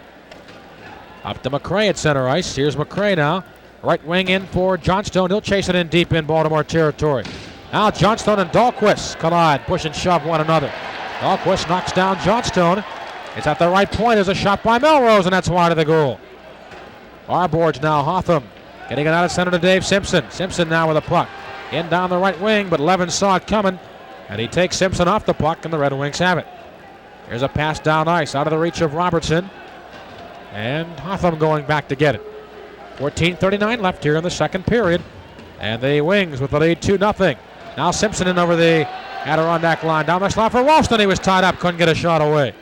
[SPEAKER 1] Up to McRae at center ice. Here's McRae now. Right wing in for Johnstone. He'll chase it in deep in Baltimore territory. Now Johnstone and Dahlquist collide, push and shove one another. Dahlquist knocks down Johnstone. It's at the right point. There's a shot by Melrose, and that's wide of the goal. Our boards now, Hotham getting it out of center to Dave Simpson. Simpson now with a puck. In down the right wing, but Levins saw it coming, and he takes Simpson off the puck, and the Red Wings have it. Here's a pass down ice, out of the reach of Robertson. And Hotham going back to get it. 14:39 left here in the second period. And the Wings with the lead 2-0. Now Simpson in over the Adirondack line. Down the slot for Ralston. He was tied up, couldn't get a shot away.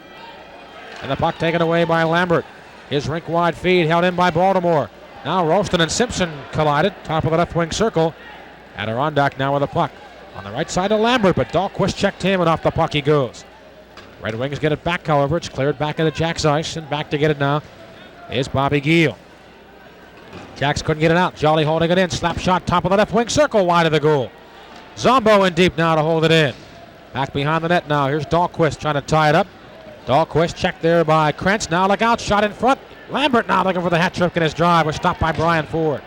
[SPEAKER 1] And the puck taken away by Lambert. His rink-wide feed held in by Baltimore. Now Ralston and Simpson collided, top of the left wing circle. Adirondack now with the puck. On the right side of Lambert, but Dahlquist checked him, and off the puck he goes. Red Wings get it back, however. It's cleared back into Jack's ice, and back to get it now is Bobby Giel. Jacks couldn't get it out. Jolly holding it in. Slap shot, top of the left wing circle, wide of the goal. Zombo in deep now to hold it in. Back behind the net now. Here's Dahlquist trying to tie it up. Dahlquist checked there by Krentz. Now look out, shot in front. Lambert now looking for the hat trick in his drive. Was stopped by Brian Ford.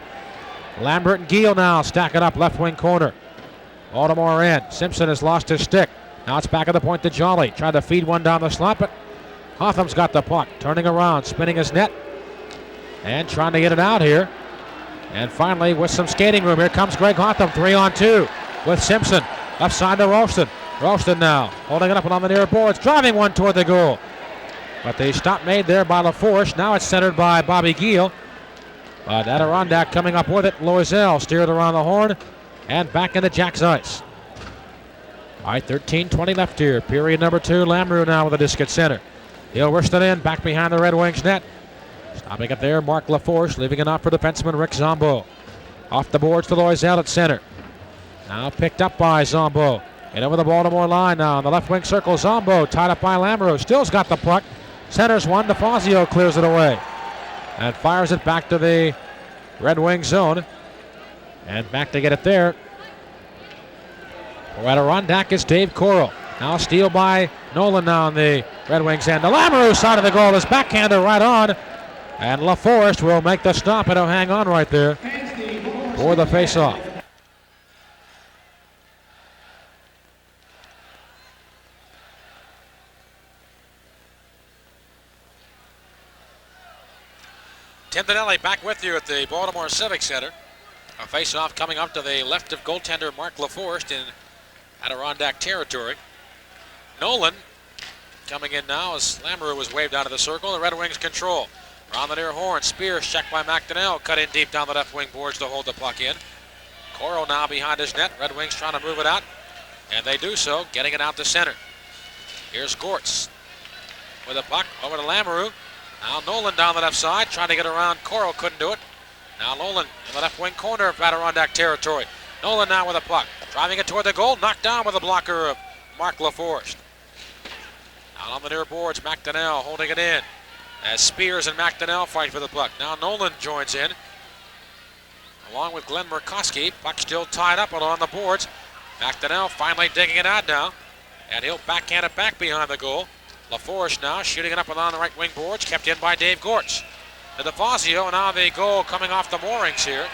[SPEAKER 1] Lambert and Giel now stack it up left wing corner. Baltimore in. Simpson has lost his stick. Now it's back at the point to Jolly. Tried to feed one down the slot, but Hotham's got the puck. Turning around, spinning his net, and trying to get it out here. And finally, with some skating room, here comes Greg Hotham, 3-on-2 with Simpson. Left side to Ralston. Ralston now holding it up and on the near boards, driving one toward the goal. But the stop made there by LaForce. Now it's centered by Bobby Giel. But Adirondack coming up with it. Loisel steered around the horn and back into Jack's ice. All right, 13:20 left here. Period number 2. Lamoureux now with a disc at center. He'll wrist it in, back behind the Red Wings net. Stopping it there, Mark LaForce, leaving it off for defenseman Rick Zombo. Off the boards to Loisel at center. Now picked up by Zombo. And over the Baltimore line now on the left wing circle. Zombo tied up by Lamoureux. Still's got the puck. Centers one. DeFazio clears it away. And fires it back to the Red Wing zone. And back to get it there. For Adirondack is Dave Coral. Now steal by Nolan now on the Red Wings end. The Lamoureux side of the goal is backhander right on. And LaForest will make the stop, and he'll hang on right there for the faceoff. Tim Donnelly back with you at the Baltimore Civic Center. A face-off coming up to the left of goaltender Mark LaForest in Adirondack territory. Nolan coming in now as Lamoureux was waved out of the circle. The Red Wings control. Around the near horn, Spears checked by McDonnell. Cut in deep down the left wing boards to hold the puck in. Coro now behind his net. Red Wings trying to move it out. And they do so, getting it out to center. Here's Gortz with a puck over to Lamoureux. Now Nolan down the left side, trying to get around Coro, couldn't do it. Now Nolan in the left wing corner of Adirondack territory. Nolan now with a puck, driving it toward the goal, knocked down with a blocker of Mark LaForest. Now on the near boards, McDonnell holding it in as Spears and McDonnell fight for the puck. Now Nolan joins in, along with Glenn Murkowski. Puck still tied up and on the boards. McDonnell finally digging it out now, and he'll backhand it back behind the goal. LaForest now shooting it up and on the right wing boards, kept in by Dave Gortz. To DeFazio, now the goal coming off the moorings here.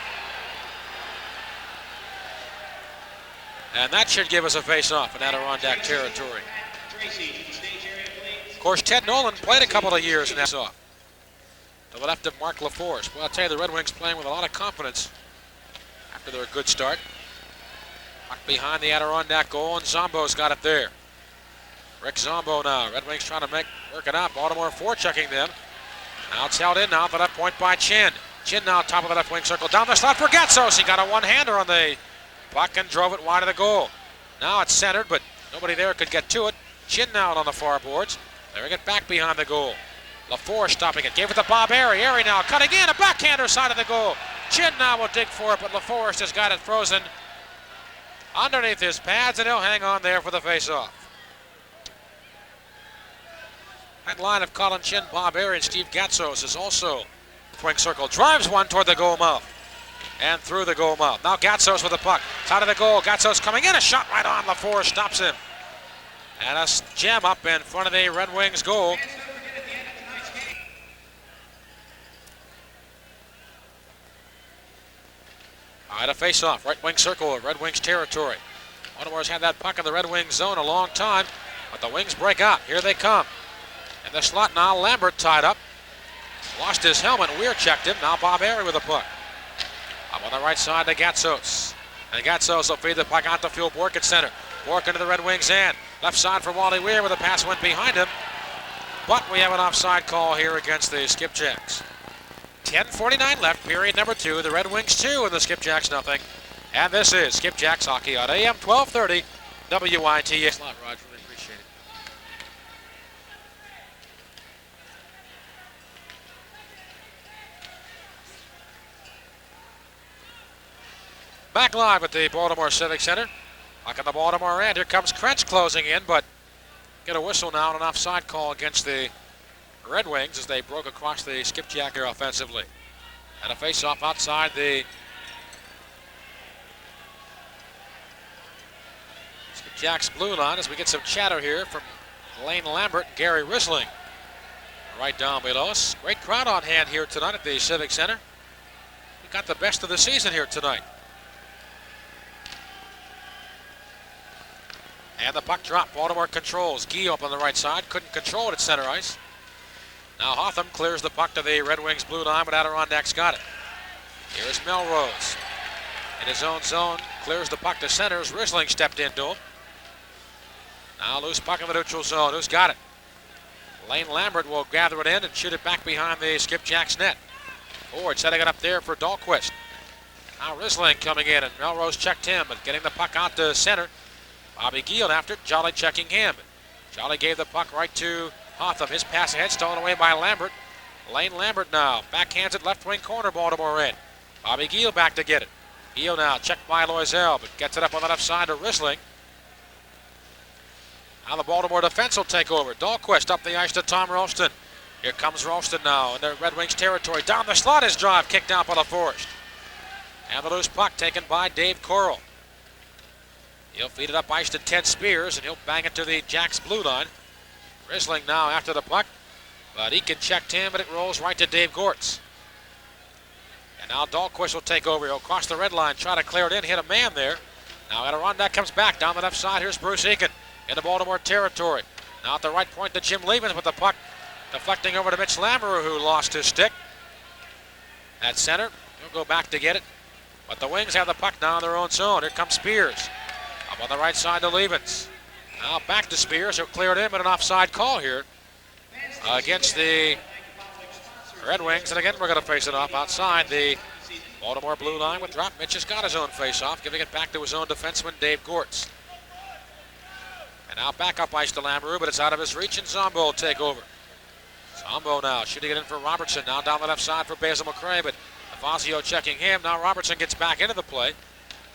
[SPEAKER 1] And that should give us a face-off in Adirondack territory. Of course, Ted Nolan played a couple of years in that off. To the left of Mark LaForest. Well, I'll tell you, the Red Wings playing with a lot of confidence after their good start. Puck behind the Adirondack goal, and Zombo's got it there. Rick Zombo now. Red Wings trying to work it out. Baltimore forechecking them. Now it's held in now for that point by Chin. Chin now top of the left wing circle. Down the slot for Gatsos. He got a one-hander on the puck and drove it wide of the goal. Now it's centered, but nobody there could get to it. Chin now on the far boards. They're it back behind the goal. LaForest stopping it. Gave it to Bob Airy. Airy now cutting in. A backhander side of the goal. Chin now will dig for it, but LaForest has got it frozen underneath his pads, and he'll hang on there for the face-off. That line of Colin Chin, Bob Airy, and Steve Gatsos is also swing circle. Drives one toward the goal mouth and through the goal mouth. Now Gatsos with the puck. Side of the goal. Gatsos coming in. A shot right on. LaForest stops him. And a jam up in front of the Red Wings goal. All right, a face-off. Right wing circle of Red Wings territory. Baltimore's had that puck in the Red Wings zone a long time, but the Wings break out. Here they come. In the slot now, Lambert tied up. Lost his helmet. Weir checked him. Now Bob Airy with a puck. Up on the right side to Gatsos. And Gatsos will feed the puck out to field Bork at center. Bork into the Red Wings end. Left side for Wally Weir with a pass went behind him. But we have an offside call here against the Skipjacks. 10:49 left, period number 2. The Red Wings 2 and the Skipjacks nothing. And this is Skipjacks hockey on AM 1230 WITS. Thanks a lot, Rod. Really appreciate it. Back live at the Baltimore Civic Center. Puck in the Baltimore end. Here comes Krentz closing in, but get a whistle now on an offside call against the Red Wings as they broke across the skipjack here offensively. And a face-off outside the Skipjacks blue line as we get some chatter here from Lane Lambert and Gary Risling. Right down below us. Great crowd on hand here tonight at the Civic Center. We got the best of the season here tonight. And the puck drop. Baltimore controls. Guy up on the right side. Couldn't control it at center ice. Now Hotham clears the puck to the Red Wings blue line, but Adirondack's got it. Here's Melrose. In his own zone, clears the puck to center as Risling stepped into him. Now loose puck in the neutral zone. Who's got it? Lane Lambert will gather it in and shoot it back behind the Skipjacks net. Ford setting it up there for Dahlquist. Now Risling coming in, and Melrose checked him, but getting the puck out to center. Bobby Giel after, Jolly checking him. Jolly gave the puck right to Hotham. His pass ahead, stolen away by Lambert. Lane Lambert now backhands it left wing corner, Baltimore in. Bobby Giel back to get it. Giel now checked by Loisel, but gets it up on the left side to Risling. Now the Baltimore defense will take over. Dahlquist up the ice to Tom Ralston. Here comes Ralston now in the Red Wings territory. Down the slot is drive, kicked out by LaForest. And the loose puck taken by Dave Corral. He'll feed it up ice to Ted Spears, and he'll bang it to the Jacks blue line. Risling now after the puck, but he can check him, but it rolls right to Dave Gortz. And now Dahlquist will take over. He'll cross the red line, try to clear it in, hit a man there. Now Adirondack comes back down the left side. Here's Bruce Eakin into Baltimore territory. Now at the right point to Jim Levens with the puck deflecting over to Mitch Lamoureux, who lost his stick. at center. He'll go back to get it. But the Wings have the puck now in their own zone. Here comes Spears. Up on the right side to Levens. Now back to Spears. He'll clear it in, but an offside call here against the Red Wings. And again, we're going to face it off outside the Baltimore blue line with drop. Mitch has got his own face-off, giving it back to his own defenseman, Dave Gortz. And now back up ice to Lamoureux, but it's out of his reach, and Zombo will take over. Zombo now shooting it in for Robertson. Now down the left side for Basil McRae, but Fazio checking him. Now Robertson gets back into the play.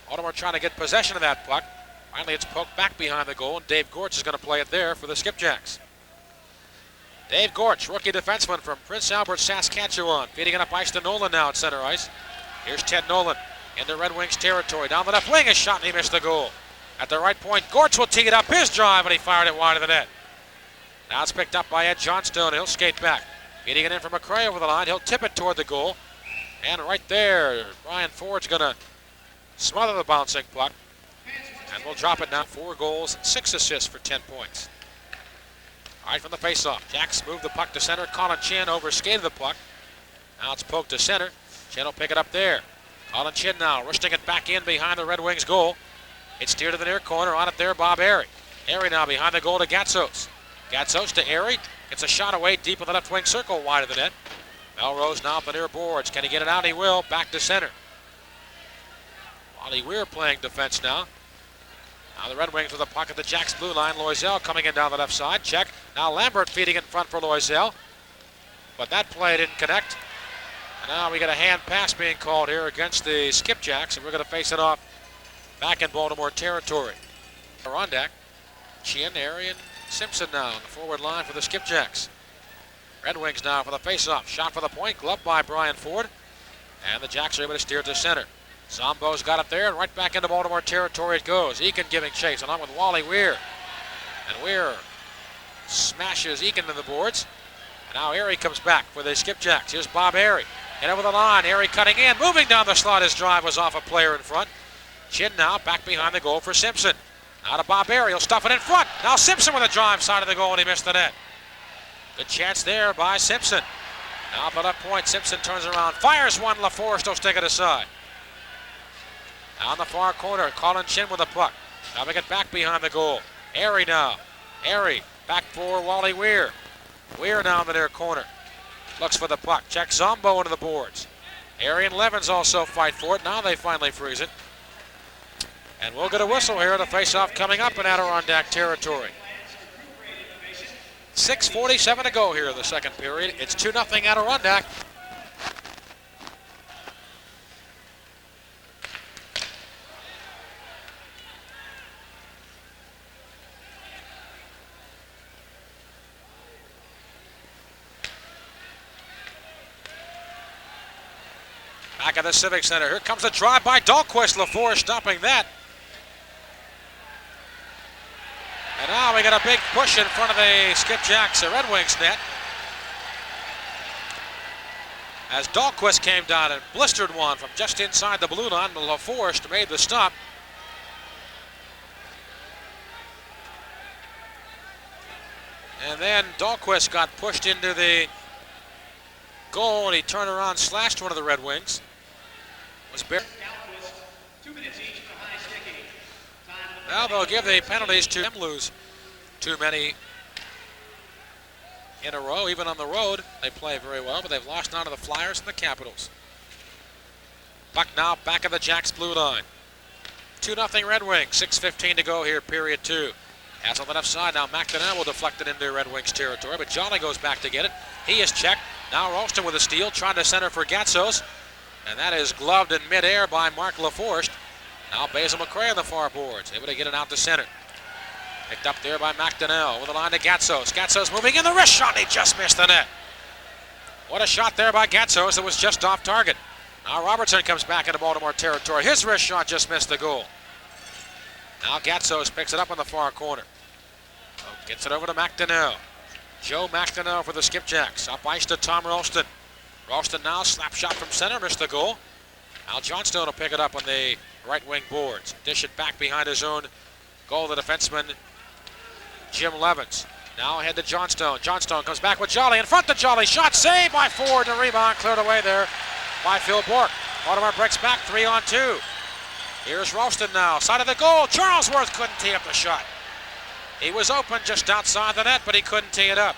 [SPEAKER 1] Baltimore trying to get possession of that puck. Finally, it's poked back behind the goal, and Dave Gortz is going to play it there for the Skipjacks. Dave Gortz, rookie defenseman from Prince Albert, Saskatchewan, feeding it up ice to Nolan now at center ice. Here's Ted Nolan into Red Wings territory. Down the left wing, a shot, and he missed the goal. At the right point, Gortz will tee it up, his drive, and he fired it wide of the net. Now it's picked up by Ed Johnstone. He'll skate back. Feeding it in for McRae over the line. He'll tip it toward the goal. And right there, Brian Ford's going to smother the bouncing puck. And we'll drop it now. 4 goals, 6 assists for 10 points. All right, from the faceoff, Jacks move the puck to center. Colin Chin overskated the puck. Now it's poked to center. Chin will pick it up there. Colin Chin now rushing it back in behind the Red Wings goal. It's steered to the near corner. On it there, Bob Airy. Airy now behind the goal to Gatsos. Gatsos to Airy. Gets a shot away deep in the left wing circle, wide of the net. Melrose now up the near boards. Can he get it out? He will. Back to center. Wally Weir playing defense now. Now the Red Wings with the puck at the Jacks blue line. Loisel coming in down the left side. Check. Now Lambert feeding in front for Loisel. But that play didn't connect. And now we got a hand pass being called here against the Skipjacks, and we're going to face it off back in Baltimore territory. Adirondack, Chin, Airy, and Simpson now on the forward line for the Skipjacks. Red Wings now for the face-off. Shot for the point, gloved by Brian Ford. And the Jacks are able to steer it to center. Zombo's got it there, and right back into Baltimore territory it goes. Eakin giving chase along with Wally Weir. And Weir smashes Eakin to the boards. And now Airy comes back for the Skipjacks. Here's Bob Airy. And over the line, Airy cutting in, moving down the slot. His drive was off a player in front. Chin now back behind the goal for Simpson. Now to Bob Airy, he'll stuff it in front. Now Simpson with a drive side of the goal, and he missed the net. Good chance there by Simpson. Now up at that point, Simpson turns around, fires one. LaForest will stick it aside. Now in the far corner, Colin Chin with the puck. Now we get back behind the goal. Airy now. Airy back for Wally Weir. Weir now in the near corner. Looks for the puck. Checks Zombo into the boards. Airy and Levens also fight for it. Now they finally freeze it. And we'll get a whistle here. The face-off coming up in Adirondack territory. 6:47 to go here in the second period. It's 2-0 Adirondack. Back at the Civic Center. Here comes the drive by Dahlquist. LaForest stopping that. And now we got a big push in front of the Skipjacks, the Red Wings net. As Dahlquist came down and blistered one from just inside the blue line, but LaForest made the stop. And then Dahlquist got pushed into the goal, and he turned around, slashed one of the Red Wings. Was buried. Now they'll give the penalties to them. Lose too many in a row. Even on the road, they play very well, but they've lost now to the Flyers and the Capitals. Puck now back of the Jacks blue line. 2-0 Red Wings. 6:15 to go here, period 2. Pass on the left side. Now McDonough will deflect it into Red Wings territory, but Jolly goes back to get it. He is checked. Now Ralston with a steal, trying to center for Gatsos. And that is gloved in midair by Mark LaForest. Now Basil McRae on the far boards, able to get it out to center. Picked up there by McDonnell with the line to Gatsos. Gatsos moving in the wrist shot, and he just missed the net. What a shot there by Gatsos. It was just off target. Now Robertson comes back into Baltimore territory. His wrist shot just missed the goal. Now Gatsos picks it up on the far corner. Gets it over to McDonnell. Joe McDonnell for the Skipjacks. Up ice to Tom Ralston. Ralston now, slap shot from center, missed the goal. Al Johnstone will pick it up on the right wing boards. Dish it back behind his own goal, the defenseman, Jim Levens. Now ahead to Johnstone. Johnstone comes back with Jolly in front to Jolly. Shot saved by Ford. The rebound cleared away there by Phil Bourque. Baltimore breaks back 3-on-2. Here's Ralston now, side of the goal. Charlesworth couldn't tee up the shot. He was open just outside the net, but he couldn't tee it up.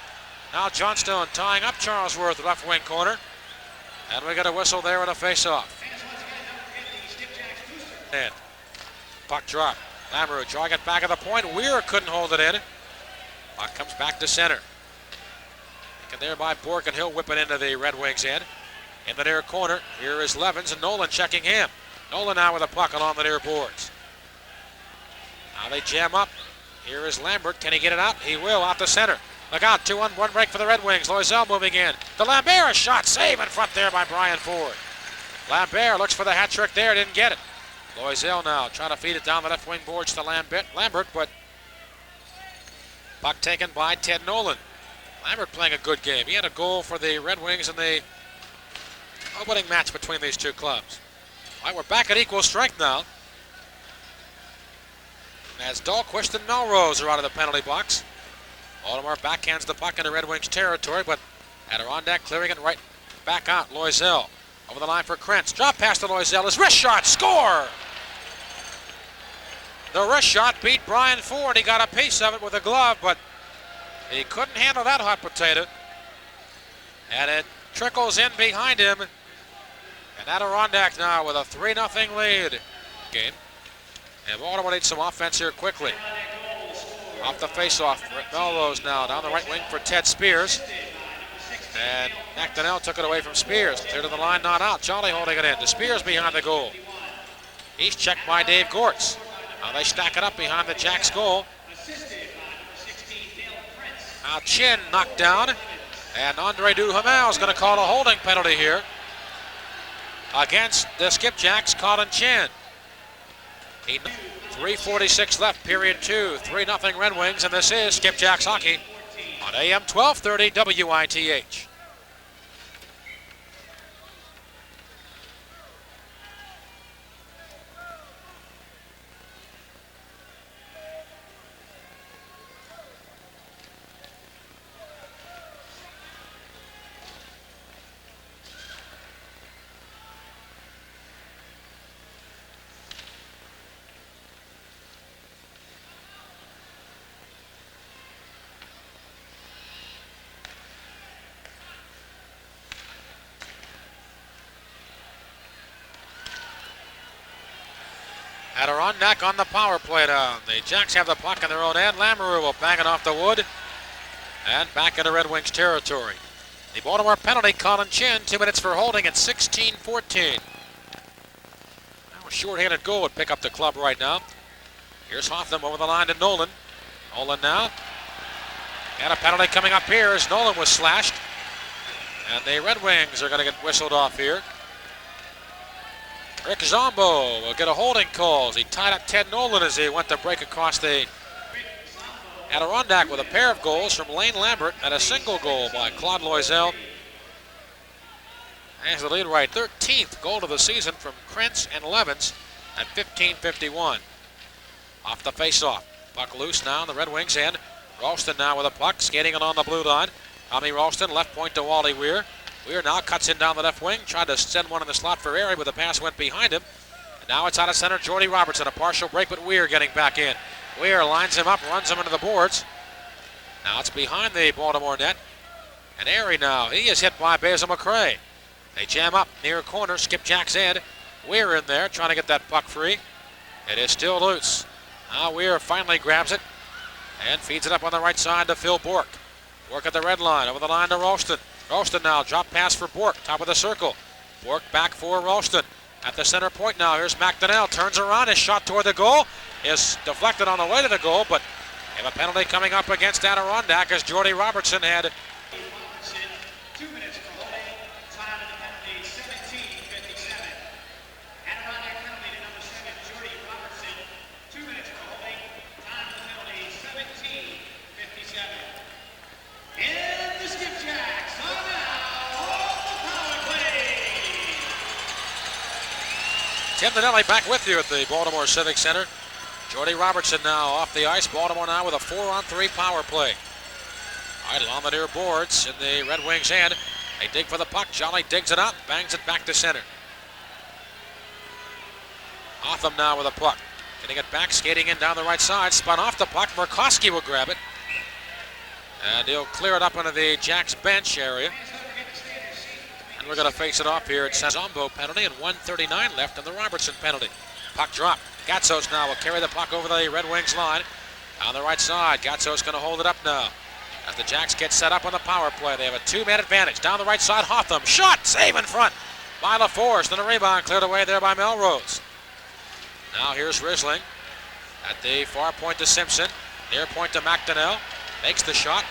[SPEAKER 1] Now Johnstone tying up Charlesworth, left wing corner. And we got a whistle there and a face-off. And puck drop. Lamoureux drawing it back at the point. Weir couldn't hold it in. Puck comes back to center. Taken there by Bourque, and he'll whip it into the Red Wings' end. In the near corner, here is Levens, and Nolan checking him. Nolan now with a puck along the near boards. Now they jam up. Here is Lambert. Can he get it out? He will, out to center. Look out, 2-on-1 break for the Red Wings. Loiselle moving in. To Lambert, a shot, save in front there by Brian Ford. Lambert looks for the hat trick there, didn't get it. Loiselle now trying to feed it down the left wing boards to Lambert, but puck taken by Ted Nolan. Lambert playing a good game. He had a goal for the Red Wings in the opening match between these two clubs. All right, we're back at equal strength now. As Dahlquist and Melrose are out of the penalty box. Baltimore backhands the puck into Red Wings territory, but Adirondack clearing it right back out. Loiselle over the line for Krentz. Drop pass to Loiselle. His wrist shot. Score! The wrist shot beat Brian Ford. He got a piece of it with a glove, but he couldn't handle that hot potato. And it trickles in behind him. And Adirondack now with a 3-0 lead. Game. And Baltimore needs some offense here quickly. Off the faceoff, Melrose now down the right wing for Ted Spears. And McDonnell took it away from Spears. Clear to the line, not out. Jolly holding it in. To Spears behind the goal. He's checked by Dave Gortz. Now they stack it up behind the Jacks goal. Now Chin knocked down. And Andre Duhamel is going to call a holding penalty here against the Skipjacks, Colin Chin. 3:46 left, period 2. 3-0 Red Wings, and this is Skipjacks hockey on AM 1230 WITH. Adirondack on the power play down. The Jacks have the puck in their own end. Lamoureux will bang it off the wood. And back into Red Wings territory. The Baltimore penalty, Colin Chin, 2 minutes for holding at 16-14. Now a short-handed goal would pick up the club right now. Here's Hotham over the line to Nolan. Nolan now. And a penalty coming up here as Nolan was slashed. And the Red Wings are going to get whistled off here. Rick Zombo will get a holding call as he tied up Ted Nolan as he went to break across the Adirondack with a pair of goals from Lane Lambert and a single goal by Claude Loiselle. Has the lead right, 13th goal of the season from Krentz and Levens at 15:51. Off the face-off, puck loose now in the Red Wings end. Ralston now with a puck, skating it on the blue line. Tommy Ralston, left point to Wally Weir. Weir now cuts in down the left wing, tried to send one in the slot for Airy, but the pass went behind him. And now it's out of center, Jordy Robertson, a partial break, but Weir getting back in. Weir lines him up, runs him into the boards. Now it's behind the Baltimore net. And Airy now, he is hit by Basil McRae. They jam up near corner, Skipjack's end. Weir in there, trying to get that puck free. It is still loose. Now Weir finally grabs it and feeds it up on the right side to Phil Bourque. Bourque at the red line, over the line to Ralston. Ralston now, drop pass for Bourque, top of the circle. Bourque back for Ralston. At the center point now, here's McDonnell, turns around, his shot toward the goal is deflected on the way to the goal, but we have a penalty coming up against Adirondack as Jordy Robertson had.
[SPEAKER 2] 2 minutes for holding, time of the penalty, 17:57. Adirondack penalty to number 7, Jordy Robertson. 2 minutes for holding, time of the penalty, 17:57. And the Skipjacks are now on the power play.
[SPEAKER 1] Tim Donnelly back with you at the Baltimore Civic Center. Jordy Robertson now off the ice. Baltimore now with a 4-on-3 power play. All right, along the near boards in the Red Wings end. They dig for the puck. Jolly digs it out, bangs it back to center. Hotham now with a puck. Getting it back, skating in down the right side. Spun off the puck. Murkowski will grab it. And he'll clear it up into the Jacks bench area. And we're going to face it off here. It's a Zombo penalty and 1:39 left in the Robertson penalty. Puck drop. Gatsos now will carry the puck over the Red Wings line. On the right side, Gatsos going to hold it up now. As the Jacks get set up on the power play, they have a two-man advantage. Down the right side, Hotham. Shot! Save in front by LaForce. Then a rebound cleared away there by Melrose. Now here's Risling at the far point to Simpson. Near point to McDonnell. Makes the shot.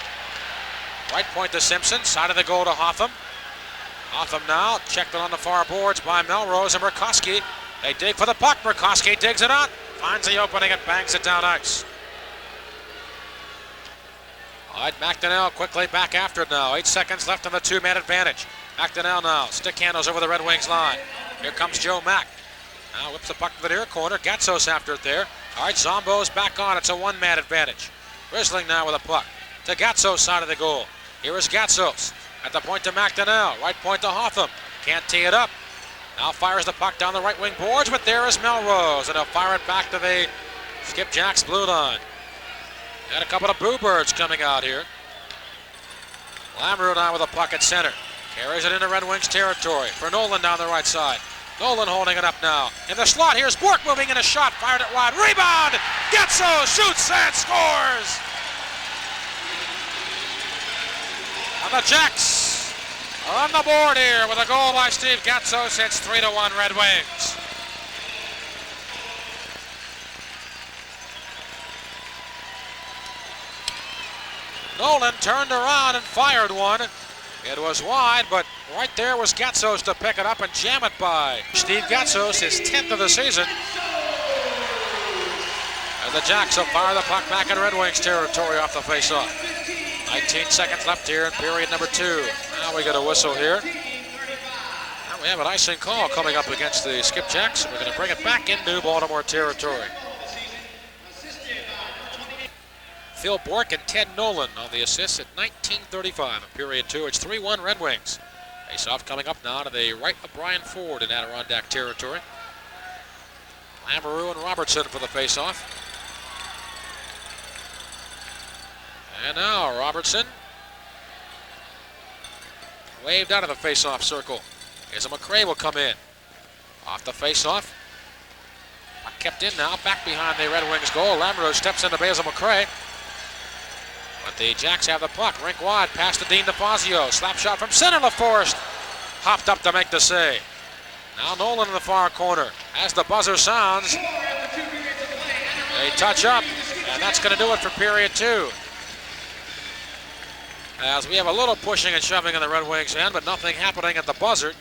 [SPEAKER 1] Right point to Simpson. Side of the goal to Hotham. Hotham now checked it on the far boards by Melrose and Murkowski. They dig for the puck. Murkowski digs it out. Finds the opening and bangs it down ice. All right, McDonnell quickly back after it now. 8 seconds left on the two-man advantage. McDonnell now. Stick handles over the Red Wings line. Here comes Joe Mack. Now whips the puck to the near corner. Gatsos after it there. All right, Zombo's back on. It's a one-man advantage. Risling now with a puck to Gatsos' side of the goal. Here is Gatsos at the point to McDonnell. Right point to Hotham. Can't tee it up. Now fires the puck down the right wing boards, but there is Melrose, and he'll fire it back to the Skipjacks blue line. Got a couple of Boo Birds coming out here. Lamoureux now with a puck at center. Carries it into Red Wings territory for Nolan down the right side. Nolan holding it up now. In the slot, here's Bork moving in a shot. Fired it wide. Rebound! Getso shoots and scores! And the Jacks are on the board here with a goal by Steve Gatsos. It's 3-1 Red Wings. Nolan turned around and fired one. It was wide, but right there was Gatsos to pick it up and jam it by Steve Gatsos, his 10th of the season. And the Jacks will fire the puck back in Red Wings territory off the faceoff. 19 seconds left here in period number 2. Now we get a whistle here. Now we have an icing call coming up against the Skipjacks. We're going to bring it back into Baltimore territory. Phil Bork and Ted Nolan on the assists at 19:35 in period 2. It's 3-1 Red Wings. Face-off coming up now to the right of Brian Ford in Adirondack territory. Lamoureux and Robertson for the face-off. And now Robertson waved out of the face-off circle. Here's a McRae will come in. Off the face-off. Kept in now, back behind the Red Wings goal. Lamoureux steps into Basil McRae. But the Jacks have the puck. Rink wide, pass to Dean DeFazio. Slap shot from center. LaForest hopped up to make the save. Now Nolan in the far corner. As the buzzer sounds, they touch up, and that's going to do it for period 2. As we have a little pushing and shoving in the Red Wings end, but nothing happening at the buzzer.